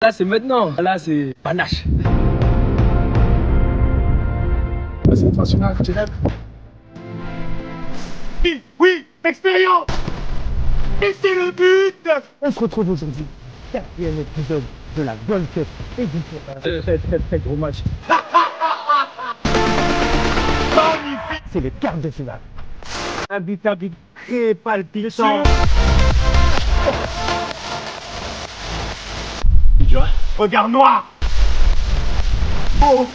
Là, c'est maintenant. Là, c'est panache. C'est international, tu l'aimes? Oui, oui, expérience. Et c'est le but. On se retrouve aujourd'hui, 4e épisode de la Gold Cup édition. Très gros match. Magnifique. C'est les quarts de finale. Un but très palpitant. Regard noir. Oh.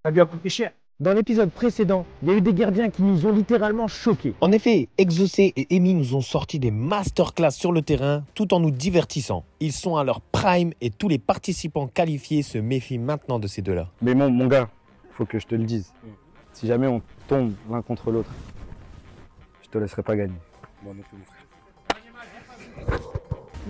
Ça lui a coûté cher. Dans l'épisode précédent, il y a eu des gardiens qui nous ont littéralement choqués. En effet, Exocé et Emi nous ont sorti des masterclass sur le terrain tout en nous divertissant. Ils sont à leur prime et tous les participants qualifiés se méfient maintenant de ces deux-là. Mais mon gars, faut que je te le dise. Si jamais on tombe l'un contre l'autre, je te laisserai pas gagner. Moi non plus, mon frère.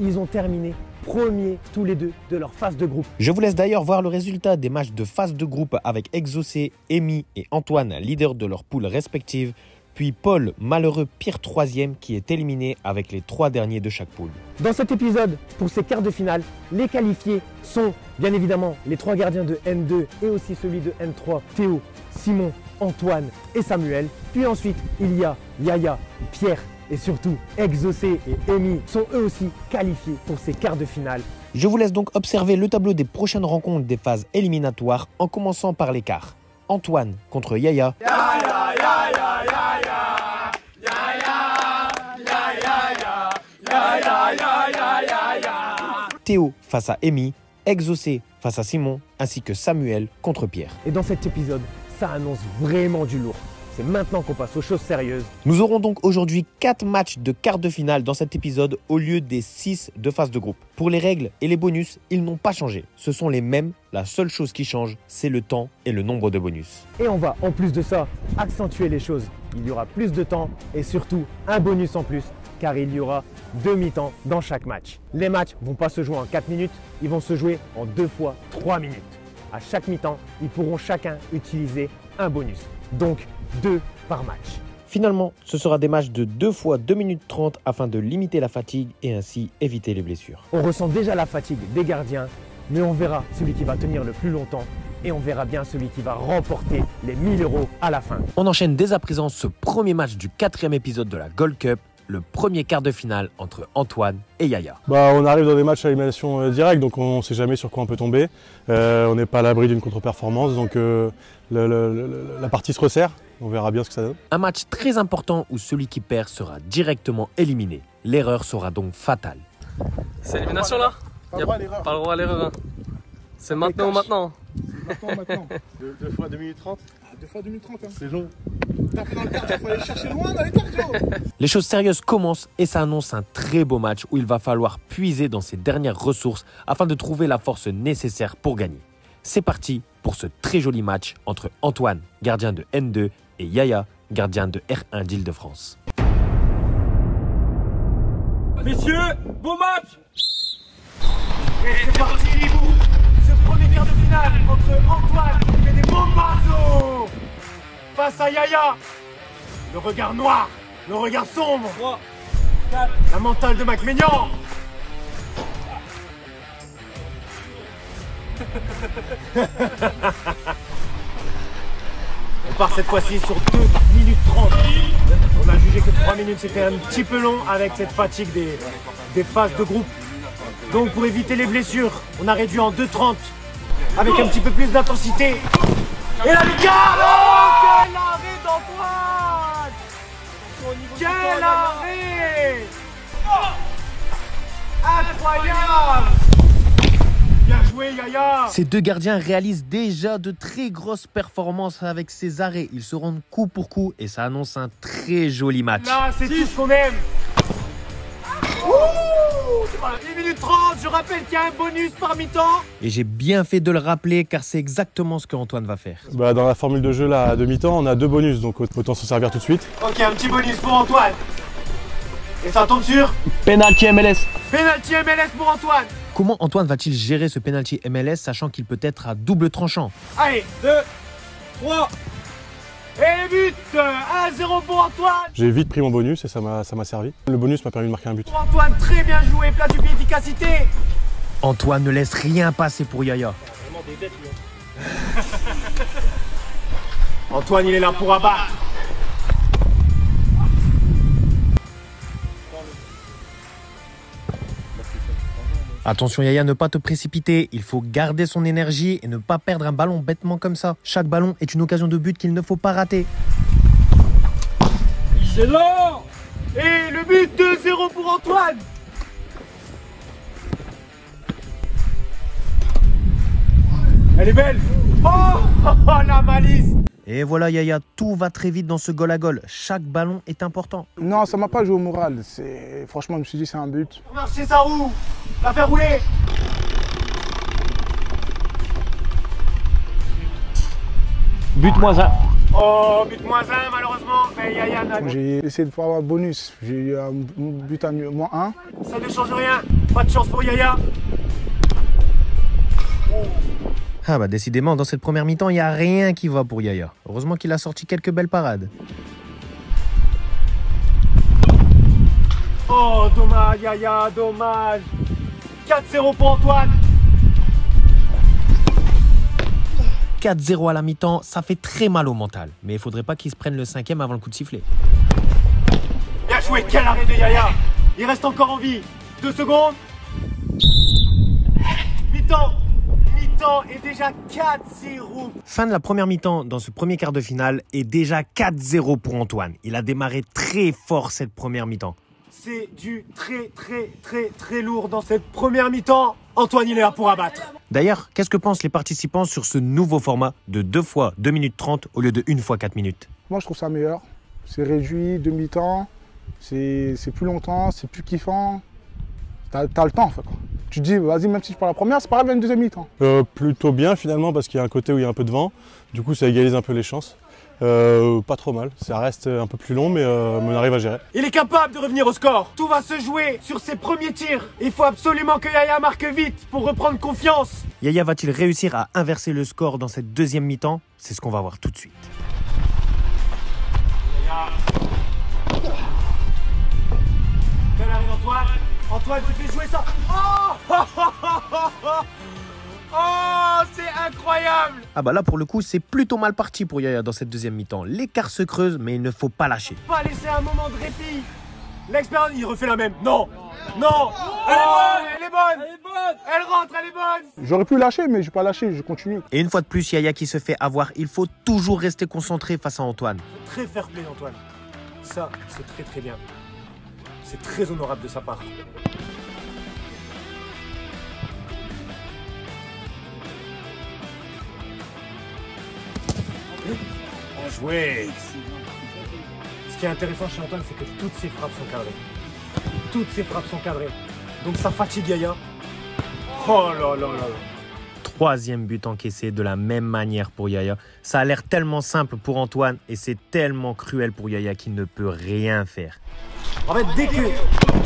Ils ont terminé premiers tous les deux de leur phase de groupe. Je vous laisse d'ailleurs voir le résultat des matchs de phase de groupe avec Exocé, Emi et Antoine, leaders de leurs poules respectives, puis Paul, malheureux pire 3e, qui est éliminé avec les 3 derniers de chaque poule. Dans cet épisode, pour ces quarts de finale, les qualifiés sont bien évidemment les 3 gardiens de N2 et aussi celui de N3, Théo, Simon, Antoine et Samuel. Puis ensuite, il y a Yaya, Pierre et surtout Exocé et Emi sont eux aussi qualifiés pour ces quarts de finale. Je vous laisse donc observer le tableau des prochaines rencontres des phases éliminatoires en commençant par les quarts. Antoine contre Yaya. Théo face à Emi, Exocé face à Simon, ainsi que Samuel contre Pierre. Et dans cet épisode, ça annonce vraiment du lourd. C'est maintenant qu'on passe aux choses sérieuses. Nous aurons donc aujourd'hui 4 matchs de quart de finale dans cet épisode au lieu des 6 de phase de groupe. Pour les règles et les bonus, ils n'ont pas changé. Ce sont les mêmes, la seule chose qui change, c'est le temps et le nombre de bonus. Et on va en plus de ça accentuer les choses. Il y aura plus de temps et surtout un bonus en plus, car il y aura 2 mi-temps dans chaque match. Les matchs vont pas se jouer en 4 minutes, ils vont se jouer en 2 fois 3 minutes. À chaque mi-temps, ils pourront chacun utiliser un bonus. Donc 2 par match. Finalement, ce sera des matchs de 2 fois 2 minutes 30 afin de limiter la fatigue et ainsi éviter les blessures. On ressent déjà la fatigue des gardiens, mais on verra celui qui va tenir le plus longtemps et on verra bien celui qui va remporter les 1000 € à la fin. On enchaîne dès à présent ce premier match du 4e épisode de la Gold Cup, le premier quart de finale entre Antoine et Yaya. On arrive dans des matchs à élimination directe, donc on ne sait jamais sur quoi on peut tomber. On n'est pas à l'abri d'une contre-performance, donc la partie se resserre. On verra bien ce que ça donne. Un match très important où celui qui perd sera directement éliminé. L'erreur sera donc fatale. C'est élimination là? Pas le droit à l'erreur. Pas le droit à l'erreur. Hein. C'est maintenant ou maintenant? Maintenant. 2 fois 2 minutes 30. 2 fois 2 minutes 30, hein. C'est long. Tape dans le quart, il faut aller chercher loin dans les quarts, Joe. Les choses sérieuses commencent et ça annonce un très beau match où il va falloir puiser dans ses dernières ressources afin de trouver la force nécessaire pour gagner. C'est parti pour ce très joli match entre Antoine, gardien de N2, et Yaya, gardien de R1 d'Île-de-France. Messieurs, beau match. Et c'est parti, vous. Ce premier quart de finale entre Antoine qui fait des bombazos face à Yaya. Le regard noir, le regard sombre. 3, 4. La mentale de Macménian. On part cette fois-ci sur 2 minutes 30. On a jugé que 3 minutes c'était un petit peu long avec cette fatigue des phases de groupe. Donc pour éviter les blessures, on a réduit en 2,30 avec un petit peu plus d'intensité. Et la lucarne! Oh, quel arrêt d'Antoine! Quel arrêt! Incroyable! Bien joué, Yaya! Ces deux gardiens réalisent déjà de très grosses performances avec ces arrêts. Ils se rendent coup pour coup et ça annonce un très joli match. Là, c'est tout ce qu'on aime! 1 minute 30, je rappelle qu'il y a un bonus par mi-temps. Et j'ai bien fait de le rappeler car c'est exactement ce qu'Antoine va faire. Dans la formule de jeu là, à demi-temps, on a 2 bonus, donc autant s'en servir tout de suite. Ok, un petit bonus pour Antoine. Et ça tombe sur Penalty MLS. Penalty MLS pour Antoine. Comment Antoine va-t-il gérer ce penalty MLS sachant qu'il peut être à double tranchant? Allez, 2, 3. Et le but, 1-0 pour Antoine. J'ai vite pris mon bonus et ça m'a servi. Le bonus m'a permis de marquer un but. Pour Antoine, très bien joué, plat du pied, efficacité. Antoine ne laisse rien passer pour Yaya. Antoine, il est là pour abattre. Attention Yaya, ne pas te précipiter. Il faut garder son énergie et ne pas perdre un ballon bêtement comme ça. Chaque ballon est une occasion de but qu'il ne faut pas rater. C'est là. Et le but 2-0 pour Antoine. Elle est belle. Oh, la malice. Et voilà Yaya, tout va très vite dans ce goal à goal. Chaque ballon est important. Non, ça m'a pas joué au moral. Franchement, je me suis dit c'est un but. Marcher sa roue. La faire rouler. But -1. Oh, but -1 malheureusement. Mais Yaya n'a... J'ai essayé de faire un bonus. J'ai eu un but à -1. Ça ne change rien. Pas de chance pour Yaya. Ah bah décidément, dans cette première mi-temps, il n'y a rien qui va pour Yaya. Heureusement qu'il a sorti quelques belles parades. Oh, dommage Yaya, dommage. 4-0 pour Antoine. 4-0 à la mi-temps, ça fait très mal au mental. Mais il faudrait pas qu'il se prenne le 5e avant le coup de sifflet. Bien joué, quel arrêt de Yaya. Il reste encore en vie. 2 secondes. Mi-temps. Mi-temps et déjà 4-0. Fin de la première mi-temps dans ce premier quart de finale et déjà 4-0 pour Antoine. Il a démarré très fort cette première mi-temps. C'est du très lourd dans cette première mi-temps. Antoine, il est là pour abattre. D'ailleurs, qu'est-ce que pensent les participants sur ce nouveau format de 2 fois 2 minutes 30 au lieu de 1 fois 4 minutes? Moi, je trouve ça meilleur. C'est réduit, demi-temps. C'est plus longtemps, c'est plus kiffant. T'as le temps en fait. Quoi. Tu te dis, vas-y, même si je prends la première, c'est pas grave, il y a une deuxième mi-temps. Plutôt bien finalement parce qu'il y a un côté où il y a un peu de vent. Du coup, ça égalise un peu les chances. Pas trop mal. Ça reste un peu plus long, mais on arrive à gérer. Il est capable de revenir au score. Tout va se jouer sur ses premiers tirs. Il faut absolument que Yaya marque vite pour reprendre confiance. Yaya va-t-il réussir à inverser le score dans cette deuxième mi-temps? C'est ce qu'on va voir tout de suite. Belle arrêt d'Antoine. Antoine, tu fais jouer ça. Oh, oh, c'est incroyable. Ah bah là pour le coup c'est plutôt mal parti pour Yaya dans cette deuxième mi-temps. L'écart se creuse mais il ne faut pas lâcher. Pas laisser un moment de répit. L'expérience, il refait la même. Non, non. Elle est bonne, elle est bonne. Elle est bonne. Elle rentre, elle est bonne. J'aurais pu lâcher, mais je n'ai pas lâché, je continue. Et une fois de plus Yaya qui se fait avoir. Il faut toujours rester concentré face à Antoine. Très fair play Antoine. Ça, c'est très bien. C'est très honorable de sa part. Bien joué. Ce qui est intéressant chez Antoine, c'est que toutes ses frappes sont cadrées. Toutes ses frappes sont cadrées. Donc ça fatigue Yaya. Oh là là là là. Troisième but encaissé de la même manière pour Yaya. Ça a l'air tellement simple pour Antoine et c'est tellement cruel pour Yaya qu'il ne peut rien faire. En fait, dès que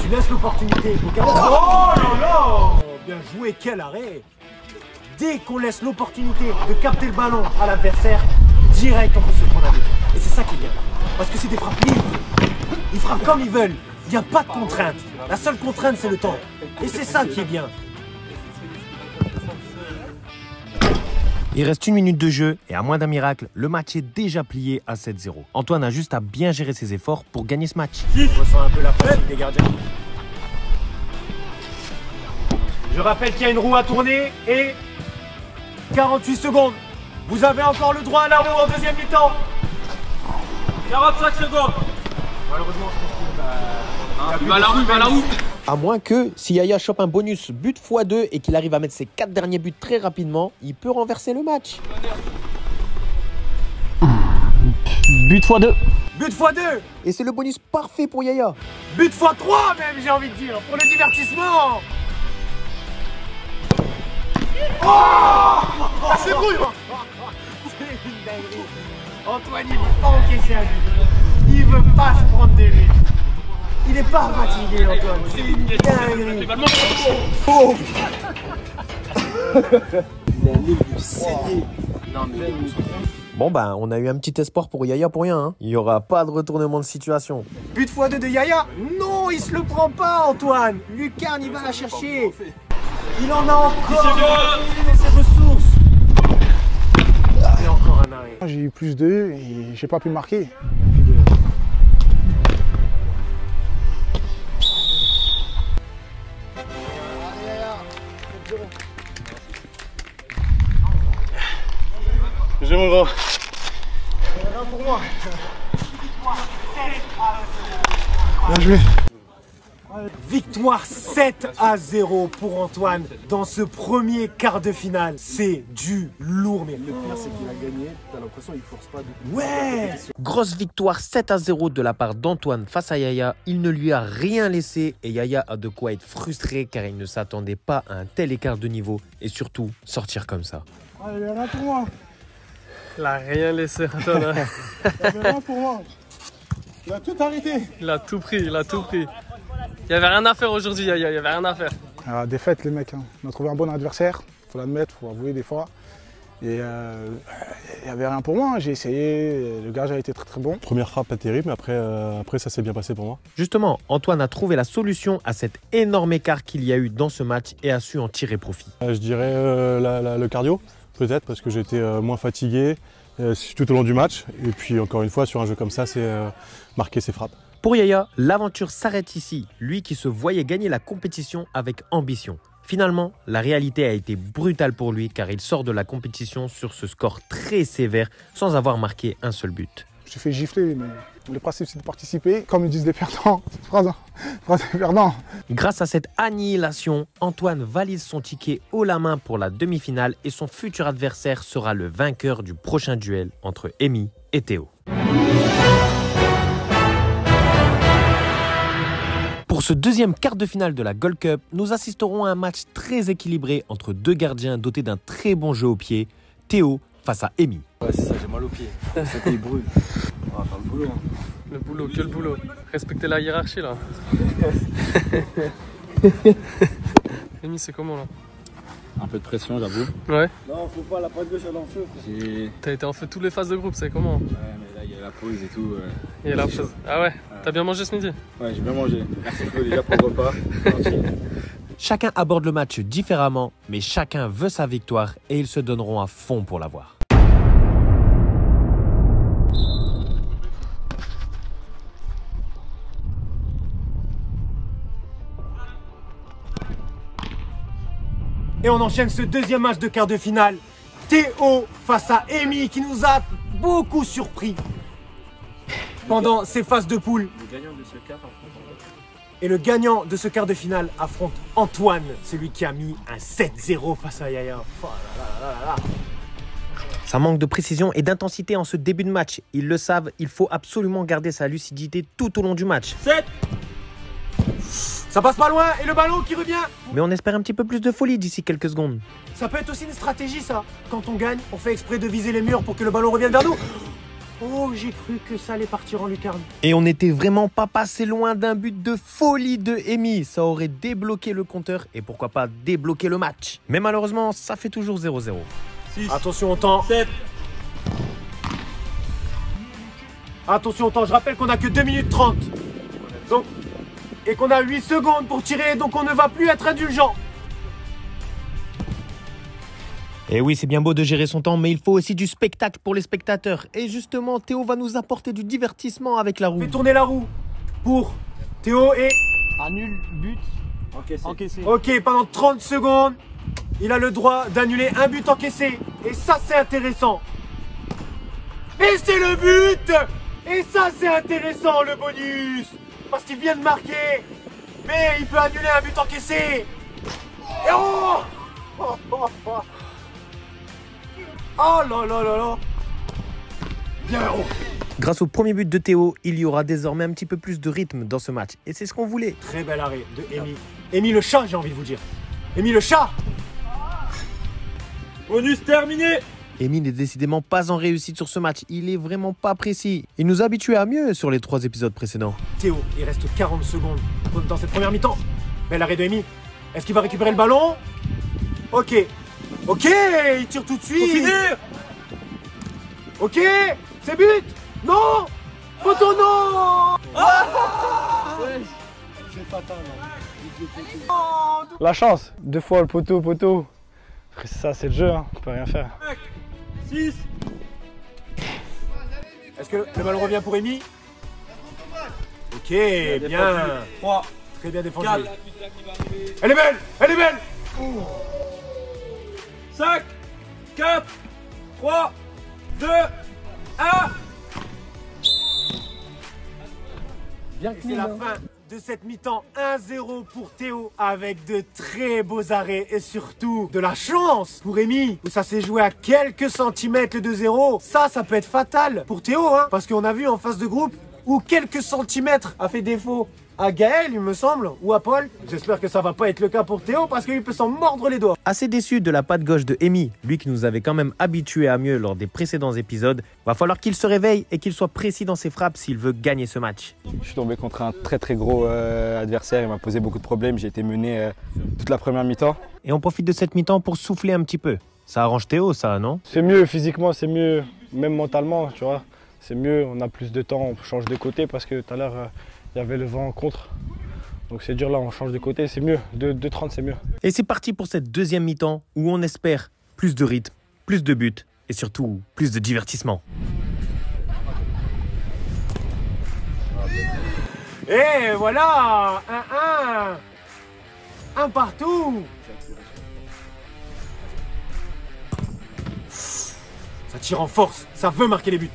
tu laisses l'opportunité au gardien... Oh là là. Bien joué, quel arrêt. Dès qu'on laisse l'opportunité de capter le ballon à l'adversaire, direct on peut se prendre un but. Et c'est ça qui est bien. Parce que c'est des frappes libres. Ils frappent comme ils veulent. Il n'y a pas de contrainte. La seule contrainte, c'est le temps. Et c'est ça qui est bien. Il reste 1 minute de jeu et à moins d'un miracle, le match est déjà plié à 7-0. Antoine a juste à bien gérer ses efforts pour gagner ce match. Je ressens un peu la fatigue des gardiens. Je rappelle qu'il y a une roue à tourner et 48 secondes. Vous avez encore le droit à la roue en deuxième mi-temps. 45 secondes. Malheureusement, je pense qu'il va à la roue. À moins que, si Yaya chope un bonus but x2 et qu'il arrive à mettre ses 4 derniers buts très rapidement, il peut renverser le match. But x2. But x2. Et c'est le bonus parfait pour Yaya. But x3 même, j'ai envie de dire, pour le divertissement. Oh, c'est brouille. C'est une dinguerie. Antoine, il veut pas encaisser un but. Il veut pas se prendre des buts. Il est pas fatigué, Antoine. C'est une dinguerie. Oh. Bon ben, on a eu un petit espoir pour Yaya pour rien. Hein. Il n'y aura pas de retournement de situation. But x2 de Yaya. Non, il se le prend pas, Antoine. Lucarne, il va la chercher. Il en a encore dans ses ressources. Et encore un arrêt. J'ai eu plus 2 et j'ai pas pu marquer. J'ai mon gros. Pour moi. Bien joué. Victoire 7-0 pour Antoine dans ce premier quart de finale. C'est du lourd, mais le pire c'est qu'il a gagné. T'as l'impression qu'il force pas du. Ouais. Grosse victoire 7-0 de la part d'Antoine face à Yaya. Il ne lui a rien laissé et Yaya a de quoi être frustré car il ne s'attendait pas à un tel écart de niveau et surtout sortir comme ça. Allez, il y en a pour moi. Il a rien laissé, Antoine. Il y en a pour moi. Il a tout arrêté. Il a tout pris, il a tout pris. Il n'y avait rien à faire aujourd'hui, Yaya, il n'y avait rien à faire. Ah, défaite les mecs, hein. On a trouvé un bon adversaire, faut l'admettre, faut avouer des fois. Et il n'y avait rien pour moi, hein. J'ai essayé, le gage a été très très bon. Première frappe pas terrible, mais après ça s'est bien passé pour moi. Justement, Antoine a trouvé la solution à cet énorme écart qu'il y a eu dans ce match et a su en tirer profit. Je dirais le cardio, peut-être, parce que j'étais moins fatigué tout au long du match. Et puis encore une fois, sur un jeu comme ça, c'est marquer ses frappes. Pour Yaya, l'aventure s'arrête ici, lui qui se voyait gagner la compétition avec ambition. Finalement, la réalité a été brutale pour lui car il sort de la compétition sur ce score très sévère sans avoir marqué un seul but. Je fait gifler, mais le principe c'est de participer. Comme ils disent les perdants, phrase des perdants. Grâce à cette annihilation, Antoine valide son ticket haut la main pour la demi-finale et son futur adversaire sera le vainqueur du prochain duel entre Amy et Théo. Pour ce deuxième quart de finale de la Gold Cup, nous assisterons à un match très équilibré entre deux gardiens dotés d'un très bon jeu au pied, Théo face à Amy. Ouais, c'est ça, j'ai mal au pied. Ça il brûle. On va faire le boulot. Hein. Le boulot, que le boulot. Respectez la hiérarchie là. Amy, c'est comment là? Un peu de pression, j'avoue. Ouais. Non, faut pas, la pointe gauche elle est en feu. T'as été en feu toutes les phases de groupe, c'est comment? Ouais, mais là il y a la pause et tout. Il y a la pause. Ah ouais. T'as bien mangé ce midi? Ouais, j'ai bien mangé. Merci Flo déjà pour le repas. Chacun aborde le match différemment, mais chacun veut sa victoire et ils se donneront à fond pour l'avoir. Et on enchaîne ce deuxième match de quart de finale. Théo face à Amy qui nous a beaucoup surpris pendant ces phases de poule. Et le gagnant de ce quart de finale affronte Antoine, celui qui a mis un 7-0 face à Yaya. Oh là là là là. Ça manque de précision et d'intensité en ce début de match. Ils le savent, il faut absolument garder sa lucidité tout au long du match. 7. Ça passe pas loin et le ballon qui revient. Mais on espère un petit peu plus de folie d'ici quelques secondes. Ça peut être aussi une stratégie ça. Quand on gagne, on fait exprès de viser les murs pour que le ballon revienne vers nous. Oh, j'ai cru que ça allait partir en lucarne. Et on n'était vraiment pas passé loin d'un but de folie de Amy. Ça aurait débloqué le compteur et pourquoi pas débloquer le match. Mais malheureusement, ça fait toujours 0-0. 6. Attention au temps. 7. Attention au temps, je rappelle qu'on a que 2 minutes 30. Donc, et qu'on a 8 secondes pour tirer, donc on ne va plus être indulgent. Et oui, c'est bien beau de gérer son temps, mais il faut aussi du spectacle pour les spectateurs. Et justement, Théo va nous apporter du divertissement avec la roue. Fais tourner la roue pour Théo et... Annule, but, encaissé. Ok, pendant 30 secondes, il a le droit d'annuler un but encaissé. Et ça, c'est intéressant. Et c'est le but. Et ça, c'est intéressant, le bonus. Parce qu'il vient de marquer. Mais il peut annuler un but encaissé. Et oh, oh, oh, oh. Oh là là là là. Bien haut. Grâce au premier but de Théo, il y aura désormais un petit peu plus de rythme dans ce match. Et c'est ce qu'on voulait. Très bel arrêt de Amy. Amy le chat, j'ai envie de vous dire. Amy le chat. Bonus terminé. Amy n'est décidément pas en réussite sur ce match. Il est vraiment pas précis. Il nous a habitués à mieux sur les 3 épisodes précédents. Théo, il reste 40 secondes dans cette première mi-temps. Bel arrêt de Amy. Est-ce qu'il va récupérer le ballon? Ok. Ok, il tire tout de suite. Faut finir. Ok, c'est but. Non. Photo, non. Ah, c'est fatal. La chance, 2 fois le poteau. Après ça, c'est le jeu, hein. On peut rien faire. 6. Est-ce que le ballon revient pour Amy? Ok, bien. 3. Très bien défendu. Elle est belle, elle est belle. 5, 4, 3, 2, 1. Bien que c'est la fin de cette mi-temps. 1-0 pour Théo avec de très beaux arrêts et surtout de la chance pour Amy où ça s'est joué à quelques centimètres le 2-0. Ça peut être fatal pour Théo, hein, parce qu'on a vu en phase de groupe où quelques centimètres a fait défaut à Gaël, il me semble, ou à Paul. J'espère que ça va pas être le cas pour Théo parce qu'il peut s'en mordre les doigts. Assez déçu de la patte gauche de Amy, lui qui nous avait quand même habitués à mieux lors des précédents épisodes, va falloir qu'il se réveille et qu'il soit précis dans ses frappes s'il veut gagner ce match. Je suis tombé contre un très gros adversaire, il m'a posé beaucoup de problèmes, j'ai été mené toute la première mi-temps. Et on profite de cette mi-temps pour souffler un petit peu. Ça arrange Théo ça, non? C'est mieux physiquement, c'est mieux, même mentalement, tu vois. C'est mieux, on a plus de temps, on change de côté parce que tout à l'heure, il y avait le vent en contre. Donc c'est dur là, on change de côté, c'est mieux. 2-30, c'est mieux. Et c'est parti pour cette deuxième mi-temps où on espère plus de rythme, plus de buts et surtout plus de divertissement. Et voilà, 1-1. Un partout. Ça tire en force, ça veut marquer les buts.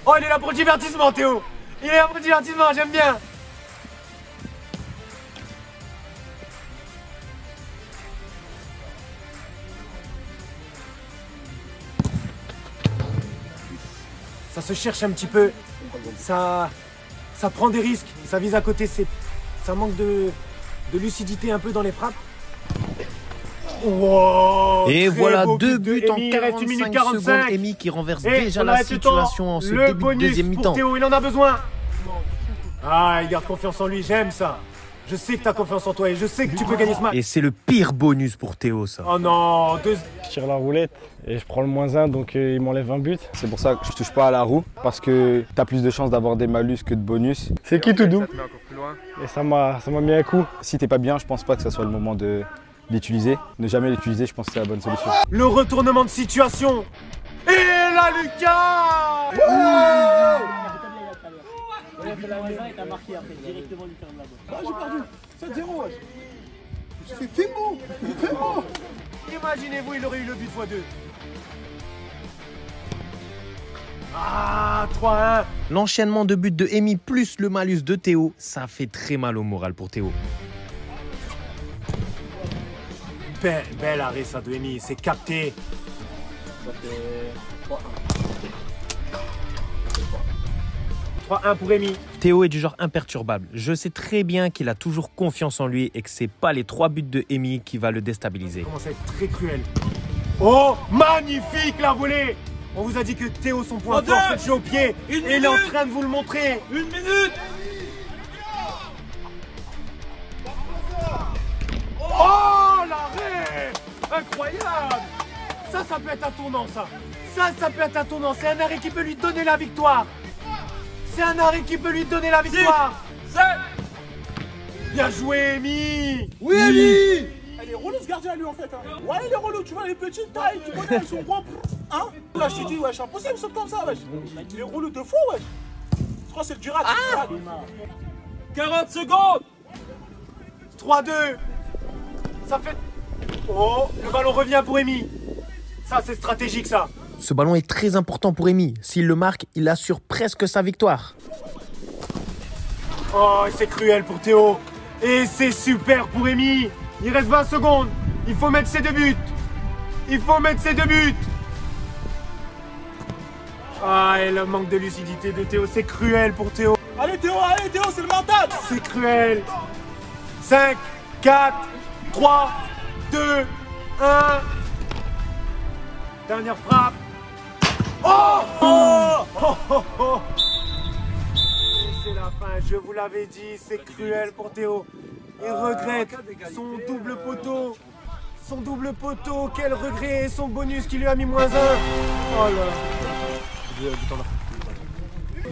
Oh, il est là pour le divertissement, Théo. Il est là pour le divertissement, j'aime bien. Ça se cherche un petit peu. Ça prend des risques. Ça vise à côté. Ça manque de lucidité un peu dans les frappes. Wow, et voilà 2 buts en Amy, 45 secondes. Amy qui renverse déjà la situation en ce début de deuxième mi-temps. Théo, il en a besoin. Ah, il garde confiance en lui, j'aime ça. Je sais que tu as confiance en toi et je sais que tu peux gagner ce match. Et c'est le pire bonus pour Théo, ça. Oh non, Je tire la roulette et je prends le -1, donc il m'enlève un but. C'est pour ça que je touche pas à la roue, parce que tu as plus de chances d'avoir des malus que de bonus. C'est qui tout doux? Et ça m'a mis un coup. Si t'es pas bien, je pense pas que ça soit le moment de l'utiliser. Ne jamais l'utiliser, je pense que c'est la bonne solution. Le retournement de situation. Et là, Lucas. Il a fait la maison et t'as marqué après, directement lui faire de la balle. Ah, j'ai perdu, 7-0, wesh. C'est Fimbo. Imaginez-vous, il aurait eu le but x2. Ah, 3-1. L'enchaînement de buts de Amy plus le malus de Théo, ça fait très mal au moral pour Théo. Belle arrêt ça de Amy, c'est capté. 3-1 pour Amy. Théo est du genre imperturbable. Je sais très bien qu'il a toujours confiance en lui et que c'est pas les 3 buts de Amy qui va le déstabiliser. Ça commence à être très cruel. Oh, magnifique la volée. On vous a dit que Théo, son point fort, c'est le jeu au pied. Et il est en train de vous le montrer. 1 minute. Oh, l'arrêt. Incroyable. Ça peut être un tournant, ça. Ça peut être un tournant. C'est un arrêt qui peut lui donner la victoire. C'est un arrêt qui peut lui donner la victoire. 7. Bien joué, Amy. Oui, Amy. Elle est relou ce gardien lui en fait. Hein. Ouais, il est relou, tu vois, les petites tailles, tu connais, elles sont gros. Hein? Là, je te dis, wesh, impossible, saute comme ça, wesh. Il est relou de fou, wesh. Je crois que c'est le Durat. 40 secondes. 3-2. Ça fait... Oh, le ballon revient pour Amy. Ça, c'est stratégique, ça. Ce ballon est très important pour Amy. S'il le marque, il assure presque sa victoire. Oh, c'est cruel pour Théo. Et c'est super pour Amy. Il reste 20 secondes. Il faut mettre ses 2 buts. Il faut mettre ses 2 buts. Ah, et le manque de lucidité de Théo, c'est cruel pour Théo. Allez Théo, c'est le mental. C'est cruel. 5, 4, 3, 2, 1. Dernière frappe. Oh, c'est la fin, je vous l'avais dit, c'est cruel pour Théo. Il regrette son double poteau. Son double poteau, quel regret. Son bonus qui lui a mis -1. Oh là.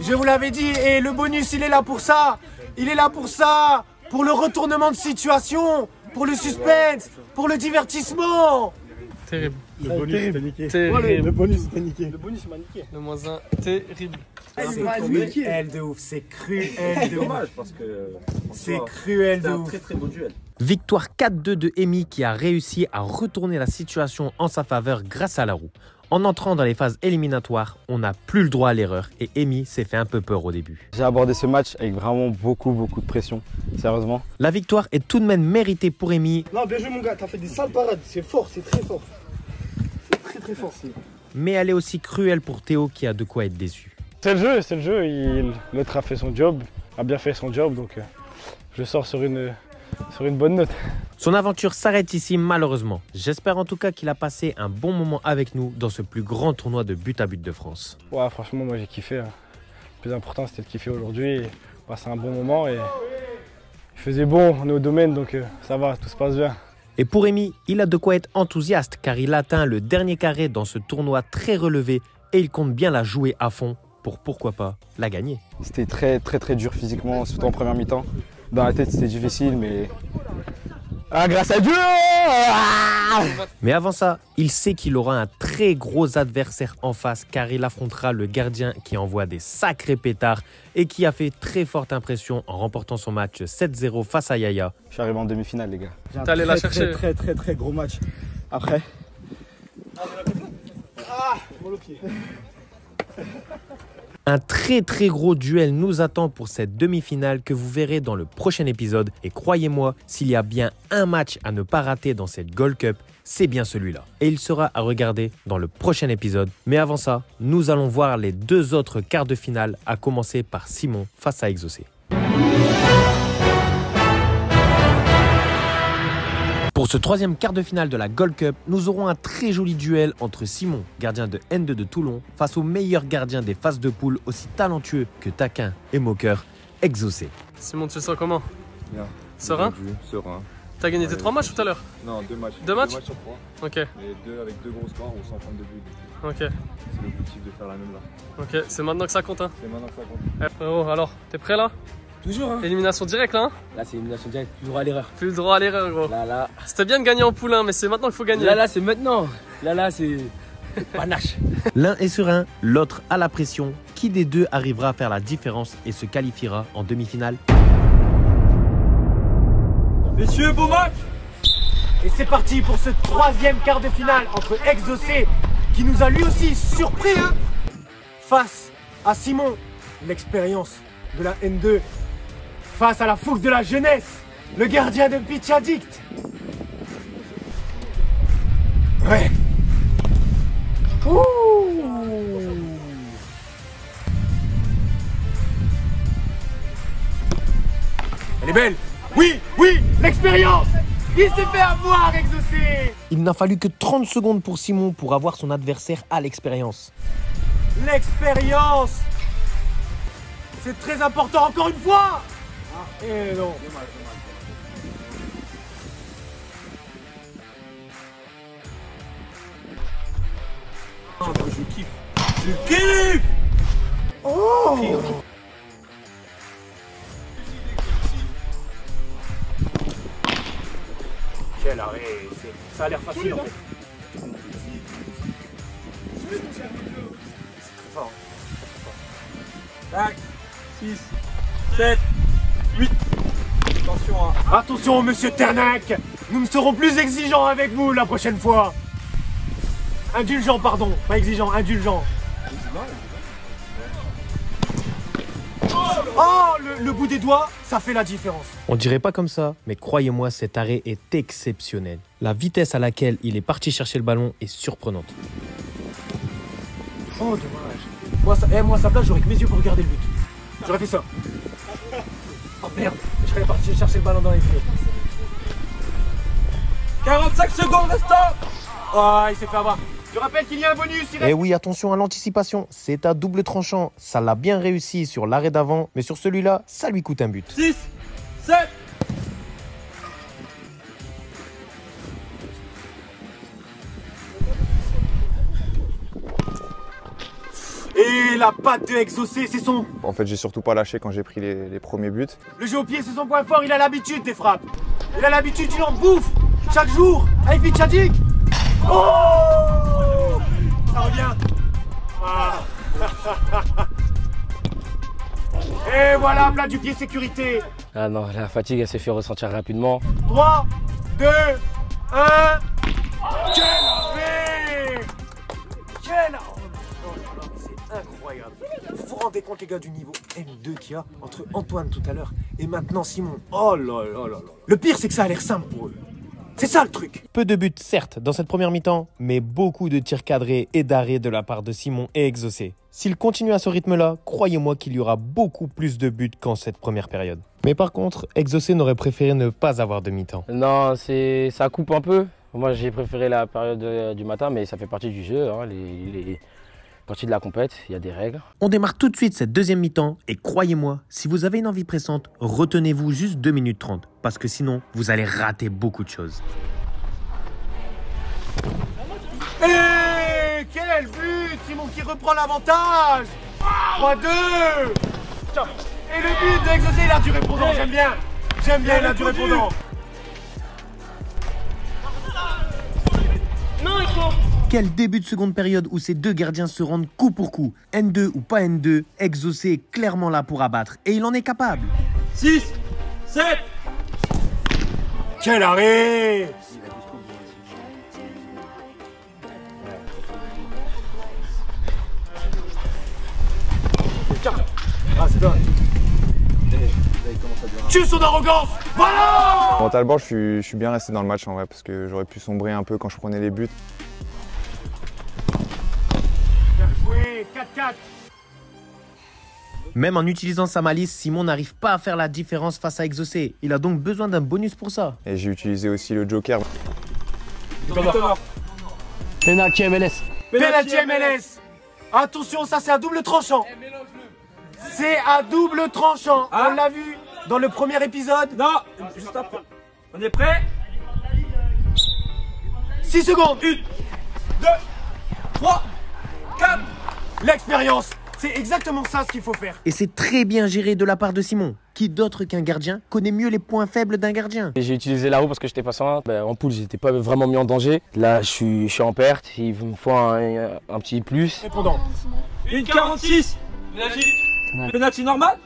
Je vous l'avais dit, et le bonus, il est là pour ça. Il est là pour ça. pour le retournement de situation, pour le suspense, pour le divertissement. Terrible. Le bonus était niqué. Terrible. Le bonus était niqué. Le bonus m'a niqué. Le moins 1, terrible. C'est cruel de ouf, c'est cruel de ouf. Dommage parce que C'est cruel de c'était un ouf. très très beau duel. Victoire 4-2 de Emi qui a réussi à retourner la situation en sa faveur grâce à la roue. En entrant dans les phases éliminatoires, on n'a plus le droit à l'erreur et Emi s'est fait un peu peur au début. J'ai abordé ce match avec vraiment beaucoup de pression, sérieusement. La victoire est tout de même méritée pour Emi, Non, bien joué mon gars, t'as fait des sales parades. C'est fort, c'est très fort. C'est très très fort. mais elle est aussi cruelle pour Théo qui a de quoi être déçu. C'est le jeu. L'autre a fait son job, a bien fait son job, donc je sors sur une bonne note. Son aventure s'arrête ici malheureusement. J'espère en tout cas qu'il a passé un bon moment avec nous dans ce plus grand tournoi de but à but de France. Ouais, franchement, moi j'ai kiffé. Le plus important, c'était de kiffer aujourd'hui, passer un bon moment. Et il faisait bon, on est au domaine, donc ça va, tout se passe bien. Et pour Emi, il a de quoi être enthousiaste car il atteint le dernier carré dans ce tournoi très relevé et il compte bien la jouer à fond pour pourquoi pas la gagner. C'était très dur physiquement, surtout en première mi-temps. Dans la tête, c'était difficile, mais... Ah, grâce à Dieu! Mais avant ça, il sait qu'il aura un très gros adversaire en face car il affrontera le gardien qui envoie des sacrés pétards et qui a fait très forte impression en remportant son match 7-0 face à Yaya. Je suis arrivé en demi-finale, les gars. T'es allé la chercher. Très gros match. Après. Ah, mon pied. Un très gros duel nous attend pour cette demi-finale que vous verrez dans le prochain épisode. Et croyez-moi, s'il y a bien un match à ne pas rater dans cette Gold Cup, c'est bien celui-là. Et il sera à regarder dans le prochain épisode. Mais avant ça, nous allons voir les deux autres quarts de finale, à commencer par Simon face à Exaucé. Pour ce troisième quart de finale de la Gold Cup, nous aurons un très joli duel entre Simon, gardien de N2 de Toulon, face au meilleur gardien des phases de poule, aussi talentueux que taquin et moqueur, Exaucé. Simon, tu te sens comment? Bien. Serein? Serein. T'as gagné tes 3 matchs tout à l'heure? Non, 2 matchs. 2 matchs? 2 matchs sur 3. Ok, Mais 2 avec 2 gros scores ou sans prendre de but. ok, C'est l'objectif de faire la même là. ok. C'est maintenant que ça compte, hein? C'est maintenant que ça compte. Eh, frérot, alors, t'es prêt là? Toujours, hein. Élimination directe là, hein? Là, c'est élimination directe, plus droit à l'erreur. Plus le droit à l'erreur, gros. Là, C'était bien de gagner en poule 1, mais c'est maintenant qu'il faut gagner. là, c'est maintenant. Là, c'est panache. L'un est serein, l'autre a la pression. Qui des deux arrivera à faire la différence et se qualifiera en demi-finale? Messieurs, beau match! Et c'est parti pour ce troisième quart de finale entre Exaucé, qui nous a lui aussi surpris, hein, face à Simon, l'expérience de la N2, face à la fougue de la jeunesse, le gardien de Pitch Addict. Ouais. Ouh. Elle est belle. Oui, l'expérience. Il s'est fait avoir, Exaucé. Il n'a fallu que 30 secondes pour Simon pour avoir son adversaire à l'expérience. L'expérience. C'est très important, encore une fois. Eh non. Je kiffe. Je kiffe. Oh. Quel arrêt. Ça a l'air facile en fait. C'est très fort. 5, 6, 7, 8. Attention, hein. Attention, monsieur Ternac. Nous serons plus exigeants avec vous la prochaine fois. Indulgent, pardon. Pas exigeant, indulgent. Oh, le bout des doigts, ça fait la différence. On dirait pas comme ça, mais croyez-moi, cet arrêt est exceptionnel. La vitesse à laquelle il est parti chercher le ballon est surprenante. Oh, dommage. Moi, à sa place, j'aurais que mes yeux pour regarder le but. J'aurais fait ça. Oh merde, je serais parti chercher le ballon dans les pieds. 45 secondes restant. Oh, il s'est fait avoir. Je rappelle qu'il y a un bonus. Eh oui, attention à l'anticipation, c'est à double tranchant. Ça l'a bien réussi sur l'arrêt d'avant, mais sur celui-là, ça lui coûte un but. 6, 7. Et la patte de Exaucé, c'est son... En fait, j'ai surtout pas lâché quand j'ai pris les premiers buts. Le jeu au pied, c'est son point fort, il a l'habitude des frappes. Il a l'habitude d'une en bouffe chaque jour avec Bichadzik. Oh, ça revient. Ah. Et voilà, plat du pied sécurité. Ah non, la fatigue, elle s'est fait ressentir rapidement. 3, 2, 1. Quel arrêt! Quel arrêt! C'est incroyable. Vous vous rendez compte, les gars, du niveau M2 qu'il y a entre Antoine tout à l'heure et maintenant Simon. Oh là là là là. Le pire, c'est que ça a l'air simple pour eux. C'est ça le truc. Peu de buts, certes, dans cette première mi-temps, mais beaucoup de tirs cadrés et d'arrêts de la part de Simon et Exaucé. S'il continue à ce rythme-là, croyez-moi qu'il y aura beaucoup plus de buts qu'en cette première période. Mais par contre, Exaucé n'aurait préféré ne pas avoir de mi-temps. Non, ça coupe un peu. Moi, j'ai préféré la période du matin, mais ça fait partie du jeu, hein, les parties de la compète, il y a des règles. On démarre tout de suite cette deuxième mi-temps et croyez-moi, si vous avez une envie pressante, retenez-vous juste 2 minutes 30 parce que sinon, vous allez rater beaucoup de choses. Et quel but! Simon qui reprend l'avantage! 3-2! Et le but d'Exaucé, il a du répondant, j'aime bien! J'aime bien, il a du répondant! Quel début de seconde période où ces deux gardiens se rendent coup pour coup. N2 ou pas N2, Exaucé est clairement là pour abattre et il en est capable. 6, 7. Quel arrêt! Ah, c'est dingue. Tue son arrogance! Voilà! Mentalement, je suis bien resté dans le match en vrai, parce que j'aurais pu sombrer un peu quand je prenais les buts. Bien joué, 4-4. Même en utilisant sa malice, Simon n'arrive pas à faire la différence face à Exaucé. Il a donc besoin d'un bonus pour ça. Et j'ai utilisé aussi le joker. Penalty MLS. Penalty MLS. Attention, ça c'est à double tranchant. C'est à double tranchant. On l'a vu dans le premier épisode. Non, juste après. On est prêt? 6 secondes. 1, 2, 3, 4. L'expérience. C'est exactement ça ce qu'il faut faire. Et c'est très bien géré de la part de Simon. Qui d'autre qu'un gardien connaît mieux les points faibles d'un gardien? J'ai utilisé la roue parce que j'étais pas serein. En poule, j'étais pas vraiment mis en danger. Là, je suis en perte. Il me faut un petit plus. Répondant. 1,46. Penalty normal?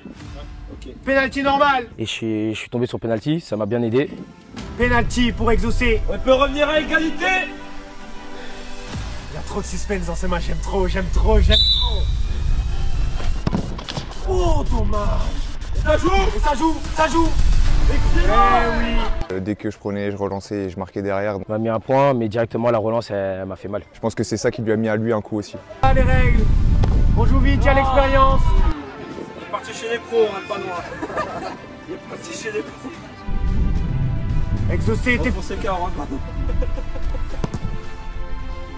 Penalty normal. Et je suis tombé sur penalty, ça m'a bien aidé. Penalty pour Exaucé. On peut revenir à égalité. Il y a trop de suspense dans ce match. J'aime trop, j'aime trop, j'aime trop. Oh, dommage. Ça joue. Et ça joue, ça joue. Excellent. Eh oui. Dès que je prenais, je relançais et je marquais derrière. On m'a mis un point, mais directement la relance, elle m'a fait mal. Je pense que c'est ça qui lui a mis à lui un coup aussi. Ah, les règles. On joue vite, il y a l'expérience. Il est parti chez les pros, on n'a pas noir. Il est parti chez les pros. Exaucé était pour ses cartes, pardon.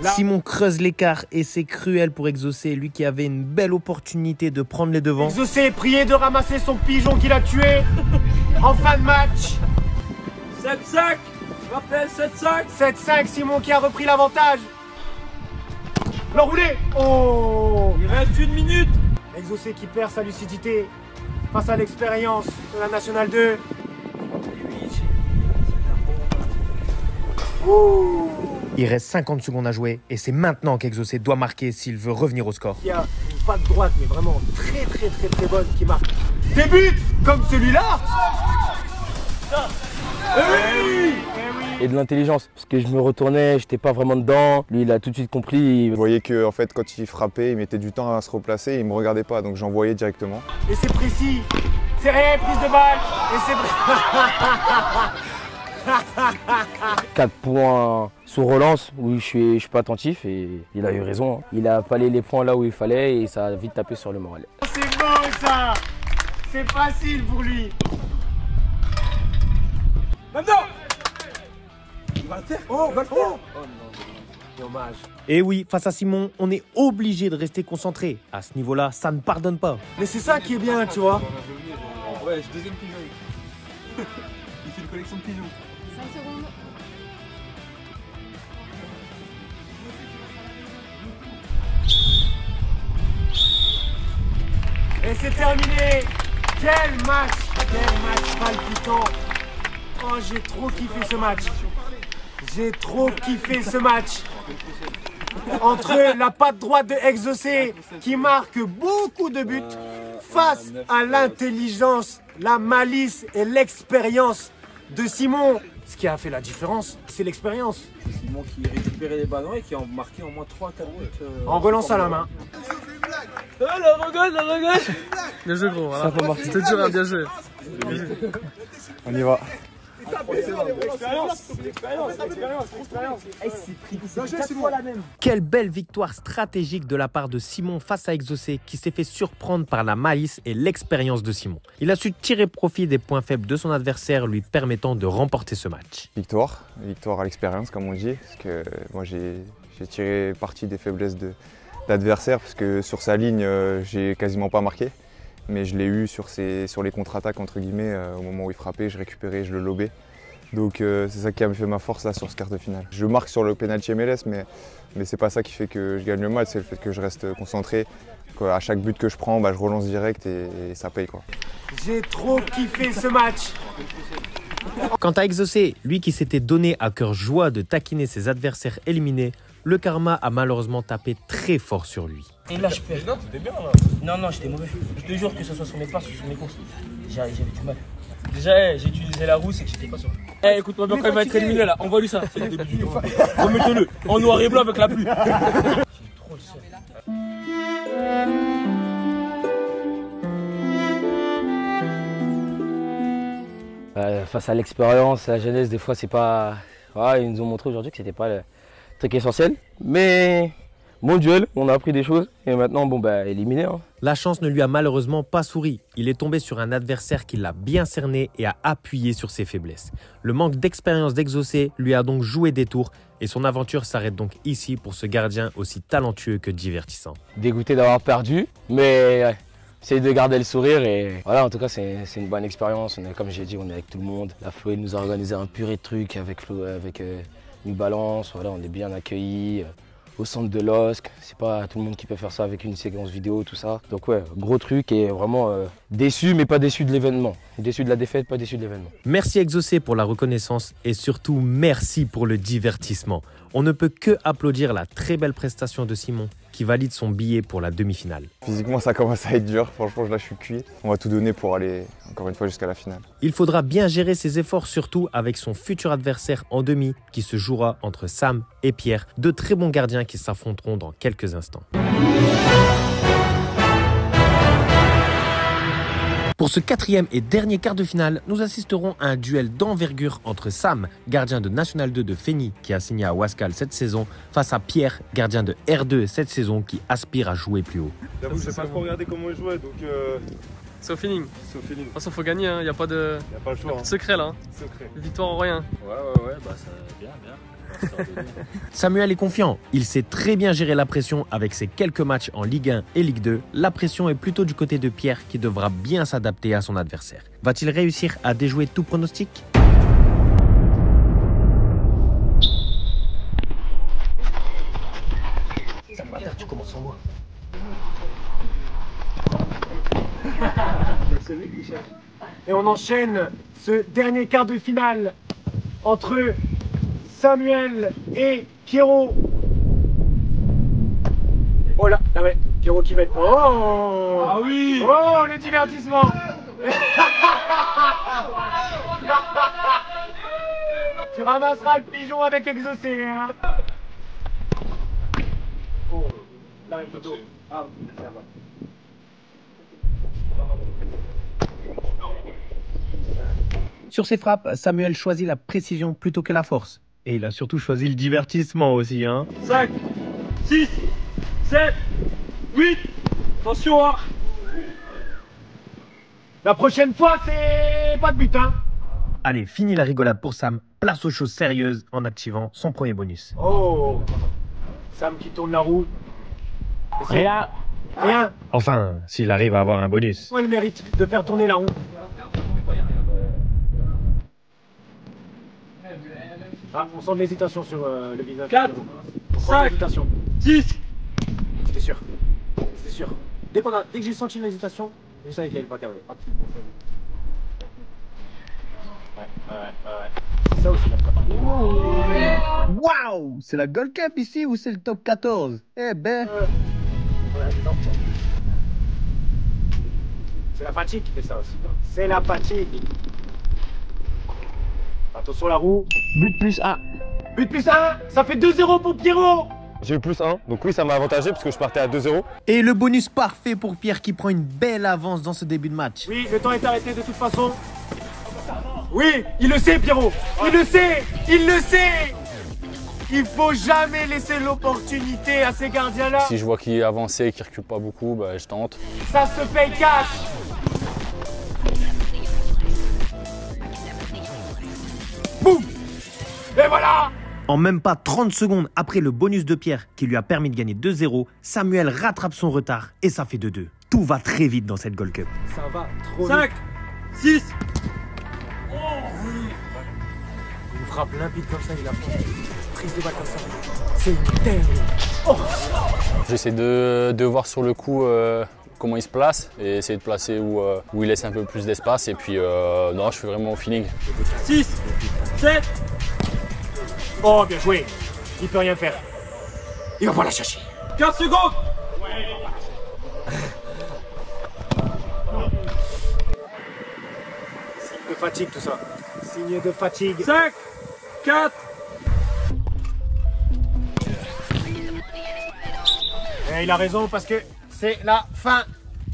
Simon creuse l'écart et c'est cruel pour Exaucé, lui qui avait une belle opportunité de prendre les devants. Exaucé, priez de ramasser son pigeon qu'il a tué en fin de match. 7-5. Je rappelle 7-5. 7-5, Simon qui a repris l'avantage. L'enroulé. Oh. Il reste 1 minute. Exaucé qui perd sa lucidité face à l'expérience de la Nationale 2. Ouh. Il reste 50 secondes à jouer et c'est maintenant qu'Exaucé doit marquer s'il veut revenir au score. Il y a une patte droite, mais vraiment très bonne qui marque des buts comme celui-là. Et de l'intelligence, parce que je me retournais, j'étais pas vraiment dedans. Lui, il a tout de suite compris. Vous voyez que en fait, quand il frappait, il mettait du temps à se replacer, il me regardait pas, donc j'envoyais directement. Et c'est précis. C'est rien, prise de balle. Et c'est 4 points sous relance où je suis pas attentif et il a eu raison. Il a palé les points là où il fallait et ça a vite tapé sur le moral. C'est beau ça. C'est facile pour lui. Maintenant. Il va le faire. Oh, il va le faire. Oh non. Dommage. Et oui, face à Simon, on est obligé de rester concentré. À ce niveau-là, ça ne pardonne pas. Mais c'est ça qui est bien, tu vois. Ouais, j'ai deuxième pigeon. Il fait une collection de pigeons. 5 secondes. Et c'est terminé. Quel match palpitant. Oh, j'ai trop kiffé ce match. J'ai trop kiffé ce match. Entre la patte droite de Exaucé qui marque beaucoup de buts face à l'intelligence, la malice et l'expérience de Simon. Ce qui a fait la différence, c'est l'expérience. Simon qui récupérait les ballons et qui a marqué au moins 3-4 buts. En relance à la main. La regarde. Bien joué gros, voilà. C'était dur à bien jouer. On y va. Quelle belle victoire stratégique de la part de Simon face à Exaucé qui s'est fait surprendre par la malice et l'expérience de Simon. Il a su tirer profit des points faibles de son adversaire, lui permettant de remporter ce match. Victoire à l'expérience comme on dit, parce que moi j'ai tiré parti des faiblesses de l'adversaire, parce que sur sa ligne j'ai quasiment pas marqué. Mais je l'ai eu sur les contre-attaques entre guillemets, au moment où il frappait, je récupérais, je le lobais. Donc c'est ça qui a fait ma force là sur ce quart de finale. Je marque sur le penalty MLS, mais c'est pas ça qui fait que je gagne le match, c'est le fait que je reste concentré. À chaque but que je prends, je relance direct et ça paye quoi. J'ai trop kiffé ce match. Quant à Exaucé, lui qui s'était donné à cœur joie de taquiner ses adversaires éliminés, le karma a malheureusement tapé très fort sur lui. Et là je perds. Non, t'étais bien là. Non, j'étais mauvais. Je te jure que ce soit sur mes passes ou sur mes courses. J'avais du mal. Déjà, j'ai utilisé la roue, c'est que j'étais pas sûr. Écoute-moi bien, quand il va être éliminé là, envoie-lui ça. C'est le début du tour. Remettez-le en noir et blanc avec la pluie. J'ai trop le seum. Face à l'expérience, à la jeunesse, des fois c'est pas... Ouais, ils nous ont montré aujourd'hui que c'était pas le truc essentiel. Mais bon duel, on a appris des choses et maintenant éliminé. Hein. La chance ne lui a malheureusement pas souri. Il est tombé sur un adversaire qui l'a bien cerné et a appuyé sur ses faiblesses. Le manque d'expérience d'Exaucé lui a donc joué des tours et son aventure s'arrête donc ici pour ce gardien aussi talentueux que divertissant. Dégoûté d'avoir perdu, mais ouais, essayer de garder le sourire et voilà, en tout cas c'est une bonne expérience. Comme j'ai dit, on est avec tout le monde. La Floé nous a organisé un purée de trucs avec New Balance, voilà, on est bien accueillis. Au centre de l'OSC, c'est pas tout le monde qui peut faire ça avec une séquence vidéo, tout ça. Donc ouais, gros truc et vraiment déçu, mais pas déçu de l'événement. Déçu de la défaite, pas déçu de l'événement. Merci Exaucé pour la reconnaissance et surtout merci pour le divertissement. On ne peut que applaudir la très belle prestation de Simon qui valide son billet pour la demi-finale. Physiquement ça commence à être dur, franchement là je suis cuit. On va tout donner pour aller encore une fois jusqu'à la finale. Il faudra bien gérer ses efforts, surtout avec son futur adversaire en demi qui se jouera entre Sam et Pierre, deux très bons gardiens qui s'affronteront dans quelques instants. Pour ce quatrième et dernier quart de finale, nous assisterons à un duel d'envergure entre Sam, gardien de National 2 de Fény qui a signé à Wascal cette saison, face à Pierre, gardien de R2 cette saison qui aspire à jouer plus haut. J'avoue, je n'ai pas trop regardé comment il jouait, donc... C'est au feeling. C'est au feeling. De toute façon, faut gagner, il n'y a pas de choix, secret là. Secret. Victoire en rien. Ouais, ça bien. Samuel est confiant, il sait très bien gérer la pression avec ses quelques matchs en Ligue 1 et Ligue 2. La pression est plutôt du côté de Pierre qui devra bien s'adapter à son adversaire. Va-t-il réussir à déjouer tout pronostic ? Tu commences sans moi. Et on enchaîne ce dernier quart de finale entre Samuel et Pierrot. Oh là, ouais, Pierrot qui va être... Oh, ah oui. Oh, le divertissement. Tu ramasseras le pigeon avec Exaucé, hein. Oh, là, une photo. Ah, Sur ses frappes, Samuel choisit la précision plutôt que la force. Et il a surtout choisi le divertissement aussi, hein. 5, 6, 7, 8. Attention, hein. La prochaine fois, c'est pas de but, hein. Allez, fini la rigolade pour Sam. Place aux choses sérieuses en activant son premier bonus. Oh, Sam qui tourne la roue. Rien. Rien. Enfin, s'il arrive à avoir un bonus. Ouais, le mérite de faire tourner la roue. Ah, on sent de l'hésitation sur le visage. 4, 5, 6. C'était sûr. C'était sûr. Dès que j'ai senti une hésitation, Ça, il pas carré. C'est ça aussi la Waouh! C'est la Gold Cup ici ou c'est le top 14? Eh ben. C'est la fatigue qui fait ça aussi. C'est la fatigue. Attention la roue. But plus 1. But plus 1, ça fait 2-0 pour Pierrot. J'ai eu plus 1, donc oui, ça m'a avantagé parce que je partais à 2-0. Et le bonus parfait pour Pierre qui prend une belle avance dans ce début de match. Oui, le temps est arrêté de toute façon. Oui, il le sait Pierrot. Il le sait. Il le sait. Il faut jamais laisser l'opportunité à ces gardiens-là. Si je vois qu'il est avancé et qu'il recule pas beaucoup, bah, je tente. Ça se paye cash. Boum. Et voilà. En même pas 30 secondes après le bonus de Pierre qui lui a permis de gagner 2-0, Samuel rattrape son retard et ça fait 2-2. Tout va très vite dans cette Gold Cup. Ça va trop 5, 6. Une frappe limpide comme ça, il a prise de balle comme ça. C'est une dinguerie. Oh. J'essaie de voir sur le coup comment il se place et essayer de placer où il laisse un peu plus d'espace. Et puis non, je fais vraiment au feeling. 6, 7. Oh, bien joué. Il peut rien faire. Il va pas la chercher. 15 secondes. Signe de fatigue tout ça. Signe de fatigue. 5, 4. Et il a raison parce que c'est la fin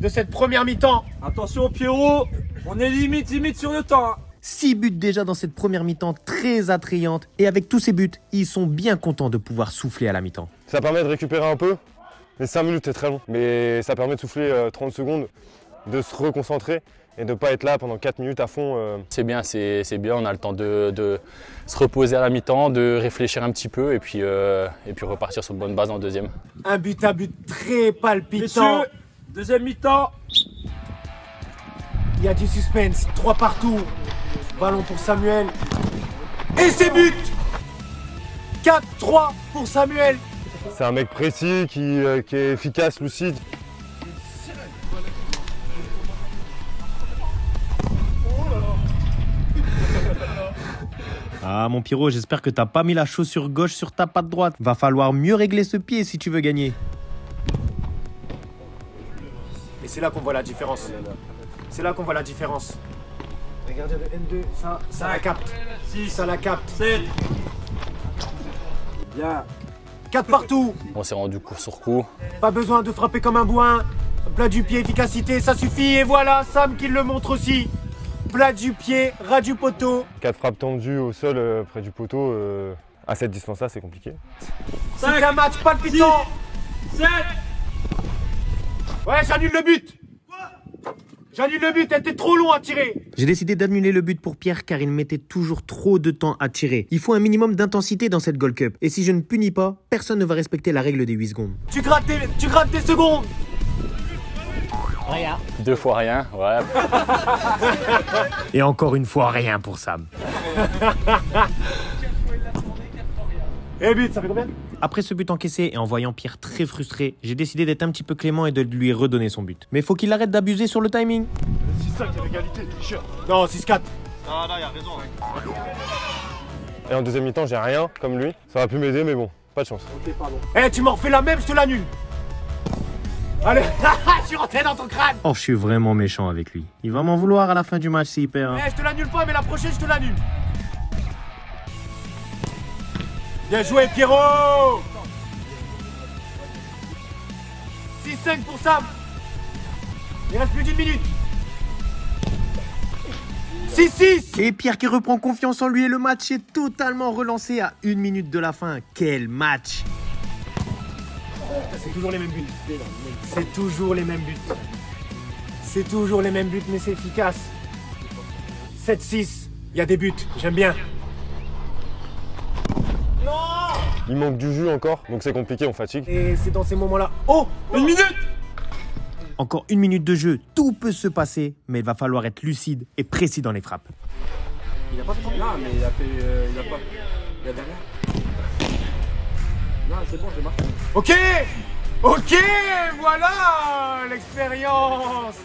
de cette première mi-temps. Attention Pierrot, on est limite sur le temps. 6 buts déjà dans cette première mi-temps très attrayante. Et avec tous ces buts, ils sont bien contents de pouvoir souffler à la mi-temps. Ça permet de récupérer un peu, mais 5 minutes c'est très long. Mais ça permet de souffler 30 secondes, de se reconcentrer et de ne pas être là pendant 4 minutes à fond. C'est bien, on a le temps de se reposer à la mi-temps, de réfléchir un petit peu et puis repartir sur de bonnes bases en deuxième. Un but à but très palpitant. Messieurs, deuxième mi-temps. Il y a du suspense, 3 partout. Ballon pour Samuel. Et c'est but. 4-3 pour Samuel. C'est un mec précis qui est efficace, lucide. Ah mon Pierrot, j'espère que t'as pas mis la chaussure gauche sur ta patte droite. Va falloir mieux régler ce pied si tu veux gagner. Et c'est là qu'on voit la différence. C'est là qu'on voit la différence. Regardez le N2, ça la capte. 6, ça la capte. 7. Bien. 4 partout. On s'est rendu coup sur coup. Pas besoin de frapper comme un bourrin. Plat du pied, efficacité, ça suffit. Et voilà, Sam qui le montre aussi. Plat du pied, ras du poteau. 4 frappes tendues au sol près du poteau. À cette distance-là, c'est compliqué. C'est un match palpitant. 7. Ouais, j'annule le but. J'annule le but, elle était trop long à tirer. J'ai décidé d'annuler le but pour Pierre car il mettait toujours trop de temps à tirer. Il faut un minimum d'intensité dans cette Gold Cup. Et si je ne punis pas, personne ne va respecter la règle des 8 secondes. Tu grattes tes secondes. Rien. 2 fois rien, ouais. Et encore une fois, rien pour Sam. Et but, ça fait combien? Après ce but encaissé et en voyant Pierre très frustré, j'ai décidé d'être un petit peu clément et de lui redonner son but. Mais faut qu'il arrête d'abuser sur le timing. 6-5, il y a l'égalité, tricheur. Non, 6-4. Ah là, il y a raison. Et en deuxième mi-temps, j'ai rien comme lui. Ça aurait pu m'aider, mais bon, pas de chance. Ok, pardon. Eh, tu m'en refais la même, je te l'annule. Allez, je suis rentré dans ton crâne. Oh, je suis vraiment méchant avec lui. Il va m'en vouloir à la fin du match s'il perd. Eh, je te l'annule pas, mais la prochaine, je te l'annule. Bien joué, Pierrot. 6-5 pour Sam. Il reste plus d'une minute. 6-6. Et Pierre qui reprend confiance en lui et le match est totalement relancé à 1 minute de la fin. Quel match! C'est toujours les mêmes buts. C'est toujours les mêmes buts. C'est toujours les mêmes buts, mais c'est efficace. 7-6. Il y a des buts. J'aime bien. Non! Il manque du jus encore, donc c'est compliqué, on fatigue. Et c'est dans ces moments-là. Oh! 1 minute! Encore 1 minute de jeu, tout peut se passer, mais il va falloir être lucide et précis dans les frappes. Il a pas fait non, mais il a fait. Il a pas. Il a derrière. Non, c'est bon, j'ai marqué. Ok! Ok! Voilà! L'expérience!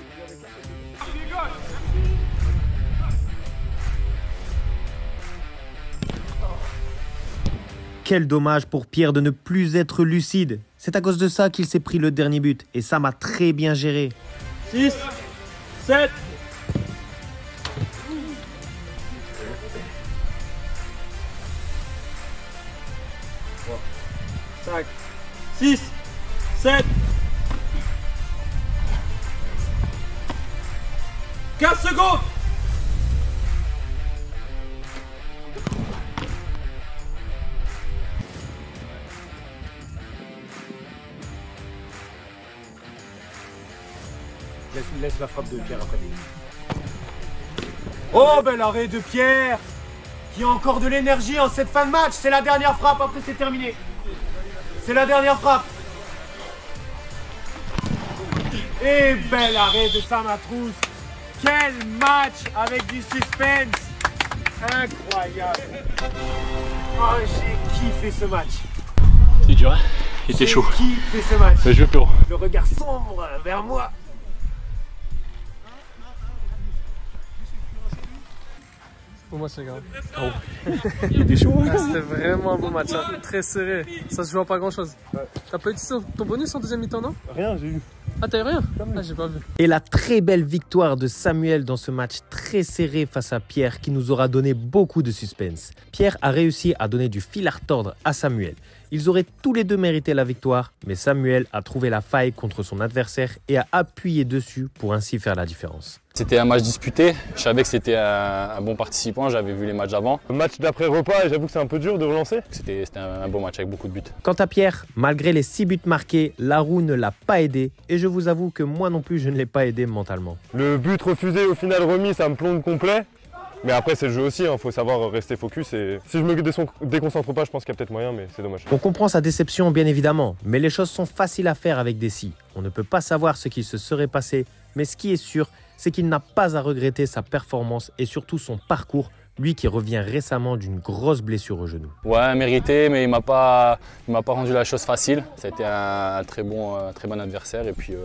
quel dommage pour Pierre de ne plus être lucide. C'est à cause de ça qu'il s'est pris le dernier but et Sam a très bien géré. 6, 7. 5, 6, 7. 15 secondes. Laisse la frappe de Pierre après. Oh, bel arrêt de Pierre qui a encore de l'énergie en cette fin de match. C'est la dernière frappe, après c'est terminé. C'est la dernière frappe. Et bel arrêt de Sam Matrousse. Quel match avec du suspense. Incroyable. Oh, j'ai kiffé ce match. C'est dur, hein? Il était chaud. J'ai kiffé ce match. Mais je veux plus haut. Le regard sombre vers moi. Pour moi, c'est grave. Il était chaud. C'était vraiment un beau match, hein. Très serré. Ça se joue à pas grand chose. T'as pas eu ton bonus en deuxième mi-temps, non? Rien, j'ai eu. Ah, t'as eu rien? Ah, j'ai pas vu. Et la très belle victoire de Samuel dans ce match très serré face à Pierre qui nous aura donné beaucoup de suspense. Pierre a réussi à donner du fil à retordre à Samuel. Ils auraient tous les deux mérité la victoire, mais Samuel a trouvé la faille contre son adversaire et a appuyé dessus pour ainsi faire la différence. C'était un match disputé, je savais que c'était un bon participant, j'avais vu les matchs avant. Le match d'après-repas, j'avoue que c'est un peu dur de relancer. C'était un beau match avec beaucoup de buts. Quant à Pierre, malgré les 6 buts marqués, la roue ne l'a pas aidé et je vous avoue que moi non plus je ne l'ai pas aidé mentalement. Le but refusé au final remis, ça me plombe complet. Mais après c'est le jeu aussi, faut savoir rester focus et si je me déconcentre pas, je pense qu'il y a peut-être moyen, mais c'est dommage. On comprend sa déception bien évidemment, mais les choses sont faciles à faire avec des si. On ne peut pas savoir ce qui se serait passé, mais ce qui est sûr, c'est qu'il n'a pas à regretter sa performance et surtout son parcours, lui qui revient récemment d'une grosse blessure au genou. Ouais, mérité, mais il m'a pas rendu la chose facile. C'était un très bon adversaire et puis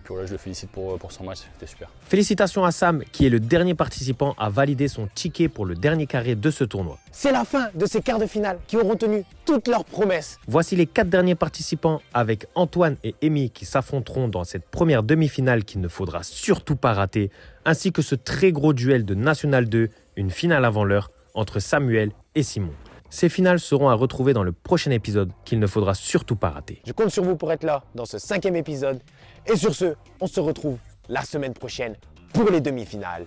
voilà, je le félicite pour son match, c'était super. Félicitations à Sam qui est le dernier participant à valider son ticket pour le dernier carré de ce tournoi. C'est la fin de ces quarts de finale qui auront tenu toutes leurs promesses. Voici les 4 derniers participants avec Antoine et Amy qui s'affronteront dans cette première demi-finale qu'il ne faudra surtout pas rater, ainsi que ce très gros duel de National 2, une finale avant l'heure entre Samuel et Simon. Ces finales seront à retrouver dans le prochain épisode qu'il ne faudra surtout pas rater. Je compte sur vous pour être là dans ce 5e épisode. Et sur ce, on se retrouve la semaine prochaine pour les demi-finales.